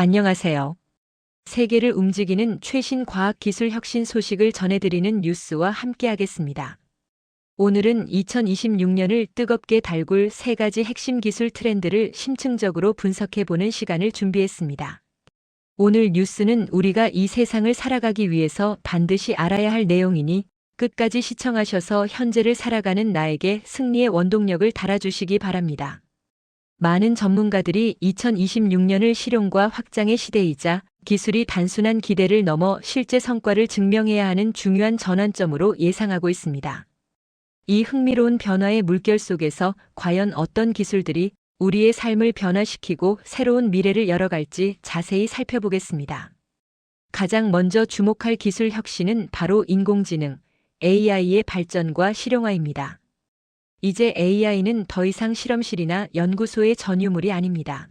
안녕하세요. 세계를 움직이는 최신 과학기술 혁신 소식을 전해드리는 뉴스와 함께하겠습니다. 오늘은 2026년을 뜨겁게 달굴 세 가지 핵심 기술 트렌드를 심층적으로 분석해보는 시간을 준비했습니다. 오늘 뉴스는 우리가 이 세상을 살아가기 위해서 반드시 알아야 할 내용이니 끝까지 시청하셔서 현재를 살아가는 나에게 승리의 원동력을 달아주시기 바랍니다. 많은 전문가들이 2026년을 실용과 확장의 시대이자 기술이 단순한 기대를 넘어 실제 성과를 증명해야 하는 중요한 전환점으로 예상하고 있습니다. 이 흥미로운 변화의 물결 속에서 과연 어떤 기술들이 우리의 삶을 변화시키고 새로운 미래를 열어갈지 자세히 살펴보겠습니다. 가장 먼저 주목할 기술 혁신은 바로 인공지능, AI의 발전과 실용화입니다. 이제 AI는 더 이상 실험실이나 연구소의 전유물이 아닙니다.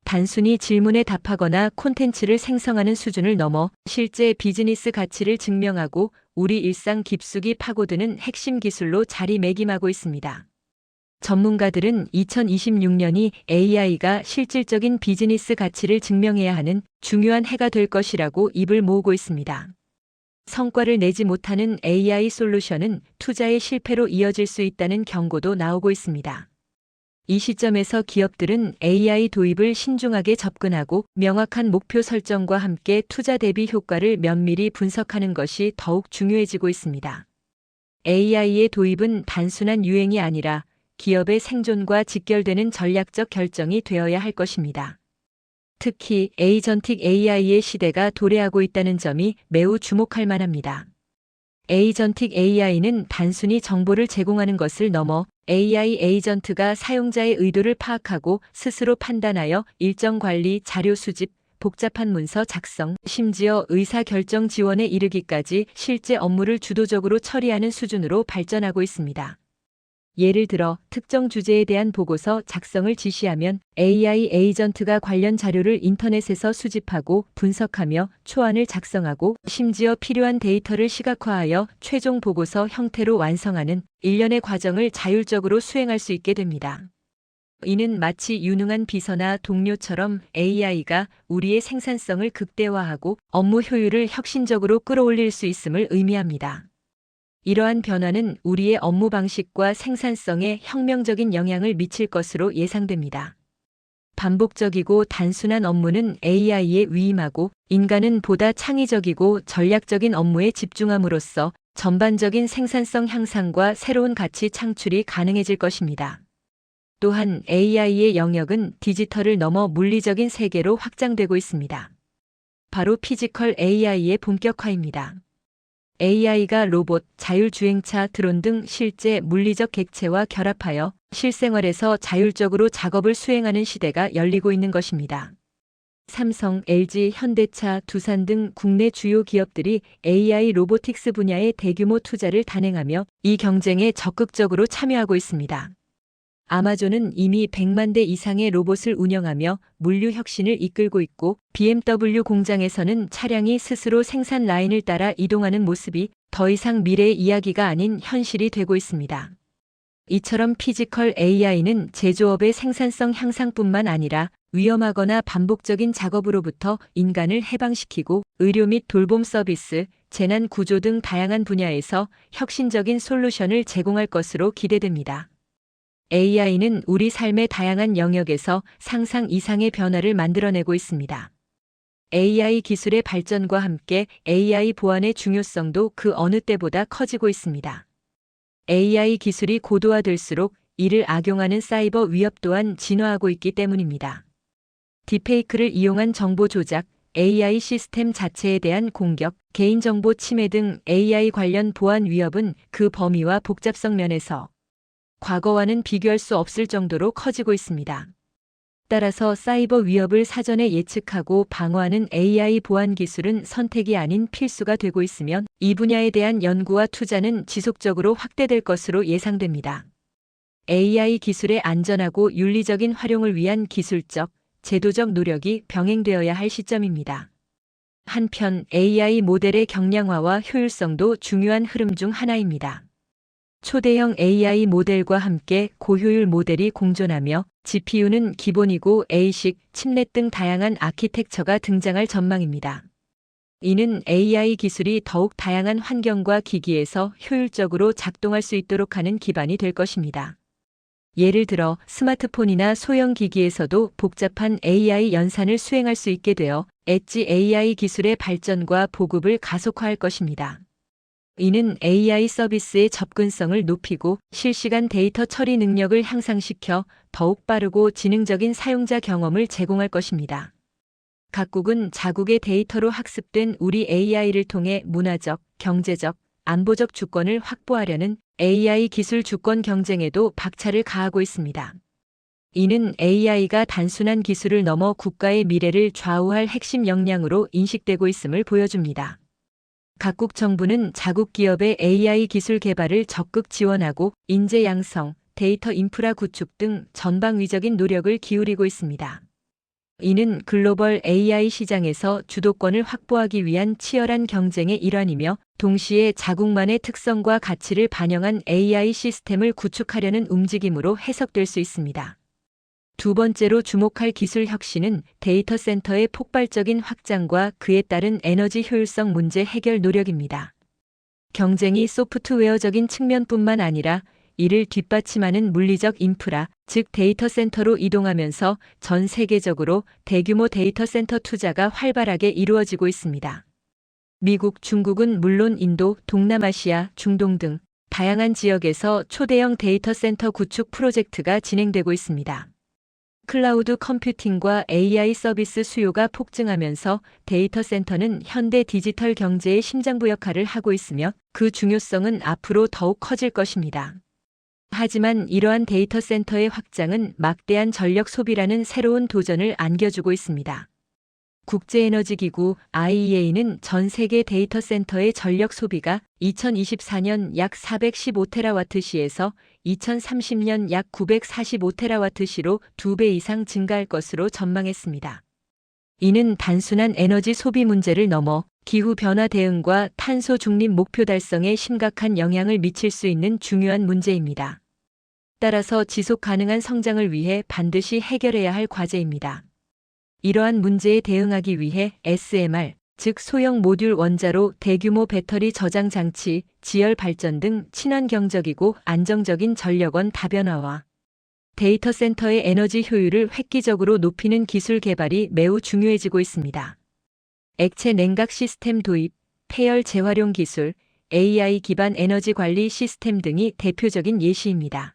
단순히 질문에 답하거나 콘텐츠를 생성하는 수준을 넘어 실제 비즈니스 가치를 증명하고 우리 일상 깊숙이 파고드는 핵심 기술로 자리매김하고 있습니다. 전문가들은 2026년이 AI가 실질적인 비즈니스 가치를 증명해야 하는 중요한 해가 될 것이라고 입을 모으고 있습니다. 성과를 내지 못하는 AI 솔루션은 투자의 실패로 이어질 수 있다는 경고도 나오고 있습니다. 이 시점에서 기업들은 AI 도입을 신중하게 접근하고 명확한 목표 설정과 함께 투자 대비 효과를 면밀히 분석하는 것이 더욱 중요해지고 있습니다. AI의 도입은 단순한 유행이 아니라 기업의 생존과 직결되는 전략적 결정이 되어야 할 것입니다. 특히 에이전틱 AI의 시대가 도래하고 있다는 점이 매우 주목할 만합니다. 에이전틱 AI는 단순히 정보를 제공하는 것을 넘어 AI 에이전트가 사용자의 의도를 파악하고 스스로 판단하여 일정 관리, 자료 수집, 복잡한 문서 작성, 심지어 의사결정 지원에 이르기까지 실제 업무를 주도적으로 처리하는 수준으로 발전하고 있습니다. 예를 들어 특정 주제에 대한 보고서 작성을 지시하면 AI 에이전트가 관련 자료를 인터넷에서 수집하고 분석하며 초안을 작성하고 심지어 필요한 데이터를 시각화하여 최종 보고서 형태로 완성하는 일련의 과정을 자율적으로 수행할 수 있게 됩니다. 이는 마치 유능한 비서나 동료처럼 AI가 우리의 생산성을 극대화하고 업무 효율을 혁신적으로 끌어올릴 수 있음을 의미합니다. 이러한 변화는 우리의 업무 방식과 생산성에 혁명적인 영향을 미칠 것으로 예상됩니다. 반복적이고 단순한 업무는 AI에 위임하고 인간은 보다 창의적이고 전략적인 업무에 집중함으로써 전반적인 생산성 향상과 새로운 가치 창출이 가능해질 것입니다. 또한 AI의 영역은 디지털을 넘어 물리적인 세계로 확장되고 있습니다. 바로 피지컬 AI의 본격화입니다. AI가 로봇, 자율주행차, 드론 등 실제 물리적 객체와 결합하여 실생활에서 자율적으로 작업을 수행하는 시대가 열리고 있는 것입니다. 삼성, LG, 현대차, 두산 등 국내 주요 기업들이 AI 로보틱스 분야에 대규모 투자를 단행하며 이 경쟁에 적극적으로 참여하고 있습니다. 아마존은 이미 100만 대 이상의 로봇을 운영하며 물류 혁신을 이끌고 있고 BMW 공장에서는 차량이 스스로 생산 라인을 따라 이동하는 모습이 더 이상 미래의 이야기가 아닌 현실이 되고 있습니다. 이처럼 피지컬 AI는 제조업의 생산성 향상뿐만 아니라 위험하거나 반복적인 작업으로부터 인간을 해방시키고 의료 및 돌봄 서비스, 재난 구조 등 다양한 분야에서 혁신적인 솔루션을 제공할 것으로 기대됩니다. AI는 우리 삶의 다양한 영역에서 상상 이상의 변화를 만들어내고 있습니다. AI 기술의 발전과 함께 AI 보안의 중요성도 그 어느 때보다 커지고 있습니다. AI 기술이 고도화될수록 이를 악용하는 사이버 위협 또한 진화하고 있기 때문입니다. 딥페이크를 이용한 정보 조작, AI 시스템 자체에 대한 공격, 개인정보 침해 등 AI 관련 보안 위협은 그 범위와 복잡성 면에서 과거와는 비교할 수 없을 정도로 커지고 있습니다. 따라서 사이버 위협을 사전에 예측하고 방어하는 AI 보안 기술은 선택이 아닌 필수가 되고 있으며 이 분야에 대한 연구와 투자는 지속적으로 확대될 것으로 예상됩니다. AI 기술의 안전하고 윤리적인 활용을 위한 기술적, 제도적 노력이 병행되어야 할 시점입니다. 한편 AI 모델의 경량화와 효율성도 중요한 흐름 중 하나입니다. 초대형 AI 모델과 함께 고효율 모델이 공존하며 GPU는 기본이고 A식, 칩넷 등 다양한 아키텍처가 등장할 전망입니다. 이는 AI 기술이 더욱 다양한 환경과 기기에서 효율적으로 작동할 수 있도록 하는 기반이 될 것입니다. 예를 들어 스마트폰이나 소형 기기에서도 복잡한 AI 연산을 수행할 수 있게 되어 엣지 AI 기술의 발전과 보급을 가속화할 것입니다. 이는 AI 서비스의 접근성을 높이고 실시간 데이터 처리 능력을 향상시켜 더욱 빠르고 지능적인 사용자 경험을 제공할 것입니다. 각국은 자국의 데이터로 학습된 우리 AI를 통해 문화적, 경제적, 안보적 주권을 확보하려는 AI 기술 주권 경쟁에도 박차를 가하고 있습니다. 이는 AI가 단순한 기술을 넘어 국가의 미래를 좌우할 핵심 역량으로 인식되고 있음을 보여줍니다. 각국 정부는 자국 기업의 AI 기술 개발을 적극 지원하고 인재 양성, 데이터 인프라 구축 등 전방위적인 노력을 기울이고 있습니다. 이는 글로벌 AI 시장에서 주도권을 확보하기 위한 치열한 경쟁의 일환이며 동시에 자국만의 특성과 가치를 반영한 AI 시스템을 구축하려는 움직임으로 해석될 수 있습니다. 두 번째로 주목할 기술 혁신은 데이터 센터의 폭발적인 확장과 그에 따른 에너지 효율성 문제 해결 노력입니다. 경쟁이 소프트웨어적인 측면뿐만 아니라 이를 뒷받침하는 물리적 인프라, 즉 데이터 센터로 이동하면서 전 세계적으로 대규모 데이터 센터 투자가 활발하게 이루어지고 있습니다. 미국, 중국은 물론 인도, 동남아시아, 중동 등 다양한 지역에서 초대형 데이터 센터 구축 프로젝트가 진행되고 있습니다. 클라우드 컴퓨팅과 AI 서비스 수요가 폭증하면서 데이터 센터는 현대 디지털 경제의 심장부 역할을 하고 있으며 그 중요성은 앞으로 더욱 커질 것입니다. 하지만 이러한 데이터 센터의 확장은 막대한 전력 소비라는 새로운 도전을 안겨주고 있습니다. 국제에너지기구 IEA는 전 세계 데이터 센터의 전력 소비가 2024년 약 415테라와트시에서 2030년 약 945테라와트시로 2배 이상 증가할 것으로 전망했습니다. 이는 단순한 에너지 소비 문제를 넘어 기후변화 대응과 탄소 중립 목표 달성에 심각한 영향을 미칠 수 있는 중요한 문제입니다. 따라서 지속 가능한 성장을 위해 반드시 해결해야 할 과제입니다. 이러한 문제에 대응하기 위해 SMR, 즉 소형 모듈 원자로 대규모 배터리 저장 장치, 지열 발전 등 친환경적이고 안정적인 전력원 다변화와 데이터 센터의 에너지 효율을 획기적으로 높이는 기술 개발이 매우 중요해지고 있습니다. 액체 냉각 시스템 도입, 폐열 재활용 기술, AI 기반 에너지 관리 시스템 등이 대표적인 예시입니다.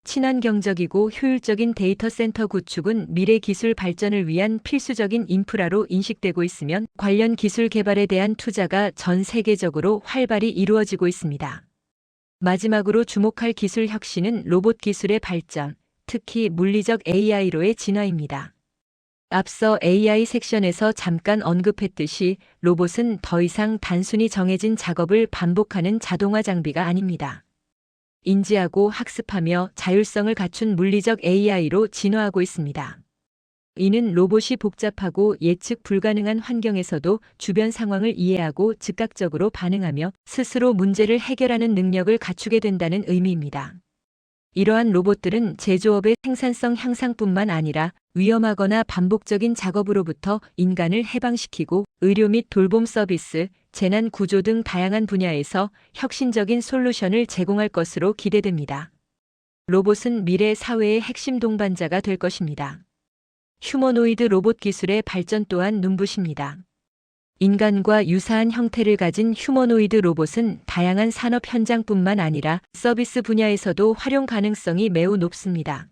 친환경적이고 효율적인 데이터 센터 구축은 미래 기술 발전을 위한 필수적인 인프라로 인식되고 있으며 관련 기술 개발에 대한 투자가 전 세계적으로 활발히 이루어지고 있습니다. 마지막으로 주목할 기술 혁신은 로봇 기술의 발전, 특히 물리적 AI로의 진화입니다. 앞서 AI 섹션에서 잠깐 언급했듯이 로봇은 더 이상 단순히 정해진 작업을 반복하는 자동화 장비가 아닙니다. 인지하고 학습하며 자율성을 갖춘 물리적 AI로 진화하고 있습니다. 이는 로봇이 복잡하고 예측 불가능한 환경에서도 주변 상황을 이해하고 즉각적으로 반응하며 스스로 문제를 해결하는 능력을 갖추게 된다는 의미입니다. 이러한 로봇들은 제조업의 생산성 향상뿐만 아니라 위험하거나 반복적인 작업으로부터 인간을 해방시키고 의료 및 돌봄 서비스, 재난 구조 등 다양한 분야에서 혁신적인 솔루션을 제공할 것으로 기대됩니다. 로봇은 미래 사회의 핵심 동반자가 될 것입니다. 휴머노이드 로봇 기술의 발전 또한 눈부십니다. 인간과 유사한 형태를 가진 휴머노이드 로봇은 다양한 산업 현장뿐만 아니라 서비스 분야에서도 활용 가능성이 매우 높습니다.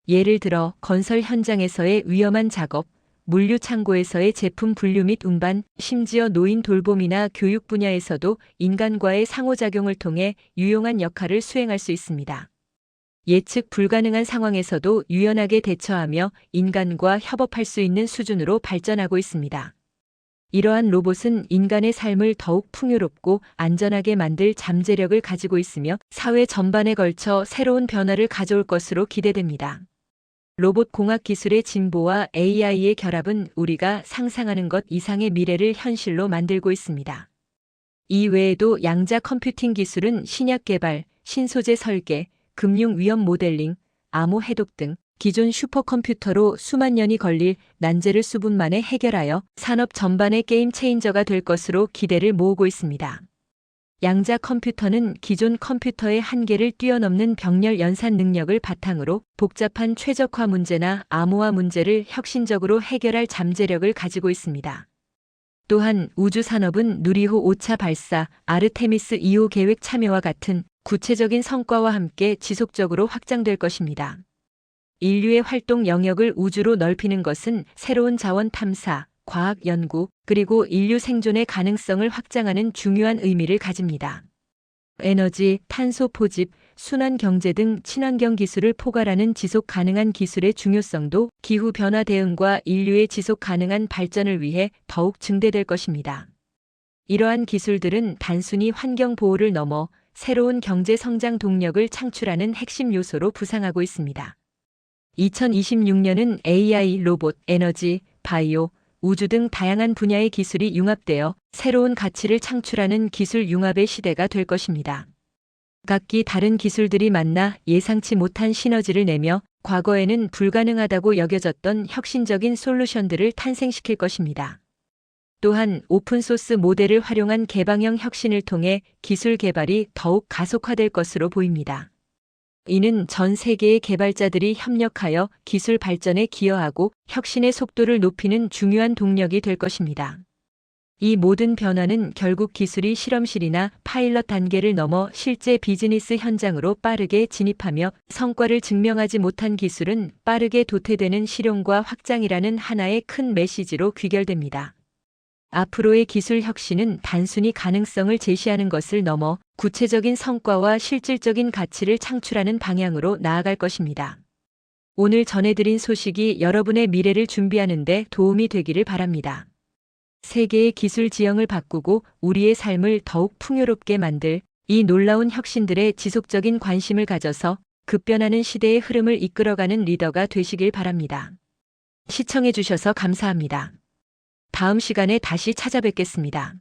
예를 들어 건설 현장에서의 위험한 작업, 물류 창고에서의 제품 분류 및 운반, 심지어 노인 돌봄이나 교육 분야에서도 인간과의 상호작용을 통해 유용한 역할을 수행할 수 있습니다. 예측 불가능한 상황에서도 유연하게 대처하며 인간과 협업할 수 있는 수준으로 발전하고 있습니다. 이러한 로봇은 인간의 삶을 더욱 풍요롭고 안전하게 만들 잠재력을 가지고 있으며 사회 전반에 걸쳐 새로운 변화를 가져올 것으로 기대됩니다. 로봇 공학 기술의 진보와 AI의 결합은 우리가 상상하는 것 이상의 미래를 현실로 만들고 있습니다. 이 외에도 양자 컴퓨팅 기술은 신약 개발, 신소재 설계, 금융 위험 모델링, 암호 해독 등 기존 슈퍼컴퓨터로 수만 년이 걸릴 난제를 수분 만에 해결하여 산업 전반의 게임 체인저가 될 것으로 기대를 모으고 있습니다. 양자 컴퓨터는 기존 컴퓨터의 한계를 뛰어넘는 병렬 연산 능력을 바탕으로 복잡한 최적화 문제나 암호화 문제를 혁신적으로 해결할 잠재력을 가지고 있습니다. 또한 우주 산업은 누리호 5차 발사, 아르테미스 2호 계획 참여와 같은 구체적인 성과와 함께 지속적으로 확장될 것입니다. 인류의 활동 영역을 우주로 넓히는 것은 새로운 자원 탐사, 과학 연구, 그리고 인류 생존의 가능성을 확장하는 중요한 의미를 가집니다. 에너지, 탄소 포집, 순환 경제 등 친환경 기술을 포괄하는 지속 가능한 기술의 중요성도 기후 변화 대응과 인류의 지속 가능한 발전을 위해 더욱 증대될 것입니다. 이러한 기술들은 단순히 환경 보호를 넘어 새로운 경제 성장 동력을 창출하는 핵심 요소로 부상하고 있습니다. 2026년은 AI, 로봇, 에너지, 바이오, 우주 등 다양한 분야의 기술이 융합되어 새로운 가치를 창출하는 기술 융합의 시대가 될 것입니다. 각기 다른 기술들이 만나 예상치 못한 시너지를 내며 과거에는 불가능하다고 여겨졌던 혁신적인 솔루션들을 탄생시킬 것입니다. 또한 오픈소스 모델을 활용한 개방형 혁신을 통해 기술 개발이 더욱 가속화될 것으로 보입니다. 이는 전 세계의 개발자들이 협력하여 기술 발전에 기여하고 혁신의 속도를 높이는 중요한 동력이 될 것입니다. 이 모든 변화는 결국 기술이 실험실이나 파일럿 단계를 넘어 실제 비즈니스 현장으로 빠르게 진입하며 성과를 증명하지 못한 기술은 빠르게 도태되는 실용과 확장이라는 하나의 큰 메시지로 귀결됩니다. 앞으로의 기술 혁신은 단순히 가능성을 제시하는 것을 넘어 구체적인 성과와 실질적인 가치를 창출하는 방향으로 나아갈 것입니다. 오늘 전해드린 소식이 여러분의 미래를 준비하는 데 도움이 되기를 바랍니다. 세계의 기술 지형을 바꾸고 우리의 삶을 더욱 풍요롭게 만들 이 놀라운 혁신들에 지속적인 관심을 가져서 급변하는 시대의 흐름을 이끌어가는 리더가 되시길 바랍니다. 시청해주셔서 감사합니다. 다음 시간에 다시 찾아뵙겠습니다.